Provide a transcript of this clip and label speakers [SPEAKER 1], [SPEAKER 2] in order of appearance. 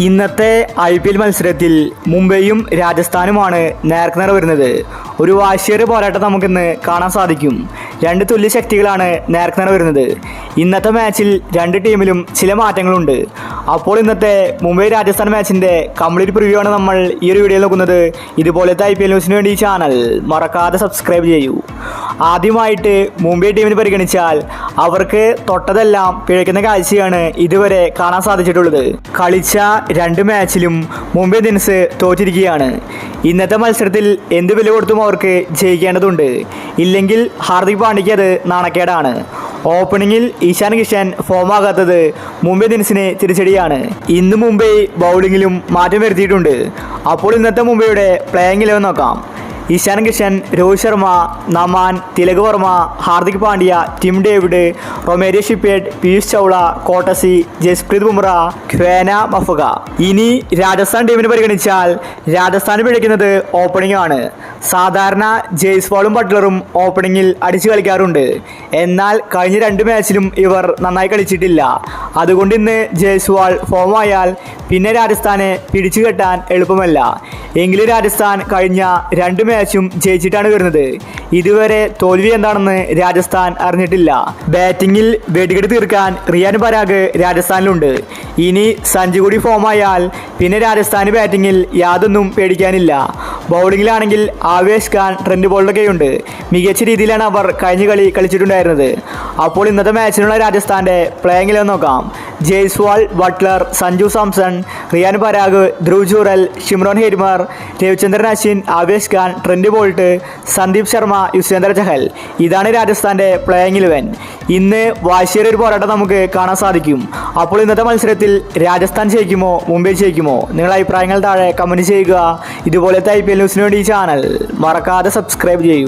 [SPEAKER 1] ഇന്നത്തെ IPL മത്സരത്തിൽ മുംബൈയും രാജസ്ഥാനുമാണ് നേർക്കുനേർ വരുന്നത്. ഒരു വാശിയേറിയ പോരാട്ടം നമുക്കിന്ന് കാണാൻ സാധിക്കും. രണ്ട് തുല്യ ശക്തികളാണ് നേർക്കുനേർ വരുന്നത്. ഇന്നത്തെ മാച്ചിൽ രണ്ട് ടീമിലും ചില മാറ്റങ്ങളുണ്ട്. അപ്പോൾ ഇന്നത്തെ മുംബൈ രാജസ്ഥാൻ മാച്ചിൻ്റെ കംപ്ലീറ്റ് പ്രിവ്യൂ ആണ് നമ്മൾ ഈ ഒരു വീഡിയോയിൽ നോക്കുന്നത്. ഇതുപോലത്തെ IPL ന്യൂസിന് വേണ്ടി ഈ ചാനൽ മറക്കാതെ സബ്സ്ക്രൈബ് ചെയ്യൂ. ആദ്യമായിട്ട് മുംബൈ ടീമിന് പരിഗണിച്ചാൽ അവർക്ക് തൊട്ടതെല്ലാം പിഴയ്ക്കുന്ന കാഴ്ചയാണ് ഇതുവരെ കാണാൻ സാധിച്ചിട്ടുള്ളത്. കളിച്ച രണ്ട് മാച്ചിലും മുംബൈ ഇന്ത്യൻസ് തോറ്റിരിക്കുകയാണ്. ഇന്നത്തെ മത്സരത്തിൽ എന്ത് വില കൊടുത്തും അവർക്ക് ജയിക്കേണ്ടതുണ്ട്. ഇല്ലെങ്കിൽ ഹാർദിക് പാണ്ഡ്യയ്ക്ക് അത് നാണക്കേടാണ്. ഓപ്പണിങ്ങിൽ ഇഷാൻ കിഷൻ ഫോമാകാത്തത് മുംബൈ ഇന്ത്യൻസിന് തിരിച്ചടിയാണ്. ഇന്ന് മുംബൈ ബൗളിങ്ങിലും മാറ്റം വരുത്തിയിട്ടുണ്ട്. അപ്പോൾ ഇന്നത്തെ മുംബൈയുടെ പ്ലേയിങ് 11 നോക്കാം. Ishan Kishan, Rohit Sharma, Naman, Tilak Varma, Hardik Pandya, Tim David, Romario Shepherd, Piyush Chawla, Coetzee, Jasprit Bumrah, Kwena Maphaka. ഇനി രാജസ്ഥാൻ ടീമിന് പരിഗണിച്ചാൽ രാജസ്ഥാൻ പിഴയ്ക്കുന്നത് ഓപ്പണിംഗ് ആണ്. സാധാരണ ജയ്സ്വാളും ബട്ട്ലറും ഓപ്പണിങ്ങിൽ അടിച്ചു കളിക്കാറുണ്ട്. എന്നാൽ കഴിഞ്ഞ രണ്ട് മാച്ചിലും ഇവർ നന്നായി കളിച്ചിട്ടില്ല. അതുകൊണ്ട് ഇന്ന് ജയ്സ്വാൾ ഫോമായാൽ പിന്നെ രാജസ്ഥാനെ പിടിച്ചു കെട്ടാൻ എളുപ്പമല്ല. എങ്കിലും രാജസ്ഥാൻ കഴിഞ്ഞ രണ്ട് മാച്ചും ജയിച്ചിട്ടാണ് വരുന്നത്. ഇതുവരെ തോൽവി എന്താണെന്ന് രാജസ്ഥാൻ അറിഞ്ഞിട്ടില്ല. ബാറ്റിങ്ങിൽ വെടികെട്ട് തീർക്കാൻ റിയാൻ പരാഗ് രാജസ്ഥാനിലുണ്ട്. ഇനി സഞ്ജു കൂടി ഫോമായാൽ പിന്നെ രാജസ്ഥാന് ബാറ്റിങ്ങിൽ യാതൊന്നും പേടിക്കാനില്ല. ബൗളിങ്ങിലാണെങ്കിൽ ആവേശ് ഖാൻ, ട്രെൻഡ് ബോൾട്ടൊക്കെയുണ്ട്. മികച്ച രീതിയിലാണ് അവർ കഴിഞ്ഞ കളി കളിച്ചിട്ടുണ്ടായിരുന്നത്. അപ്പോൾ ഇന്നത്തെ മാച്ചിനുള്ള രാജസ്ഥാൻ്റെ പ്ലേയിങ് 11 നോക്കാം. Jaiswal, Buttler, Sanju Samson, Riyan Parag, Dhruv Jurel, Shimron Hetmyer, Ravichandran Ashwin, Avesh Khan, Trent Boult, Sandeep Sharma, Yuzvendra Chahal. ഇതാണ് രാജസ്ഥാൻ്റെ പ്ലേയിങ് 11. ഇന്ന് വാശിയേറിയ ഒരു പോരാട്ടം നമുക്ക് കാണാൻ സാധിക്കും. അപ്പോൾ ഇന്നത്തെ മത്സരത്തിൽ രാജസ്ഥാൻ ജയിക്കുമോ മുംബൈ ജയിക്കുമോ? നിങ്ങളുടെ അഭിപ്രായങ്ങൾ താഴെ കമൻറ്റ് ചെയ്യുക. ഇതുപോലത്തെ IPL ന്യൂസിന് വേണ്ടി ഈ ചാനൽ മറക്കാതെ സബ്സ്ക്രൈബ് ചെയ്യൂ.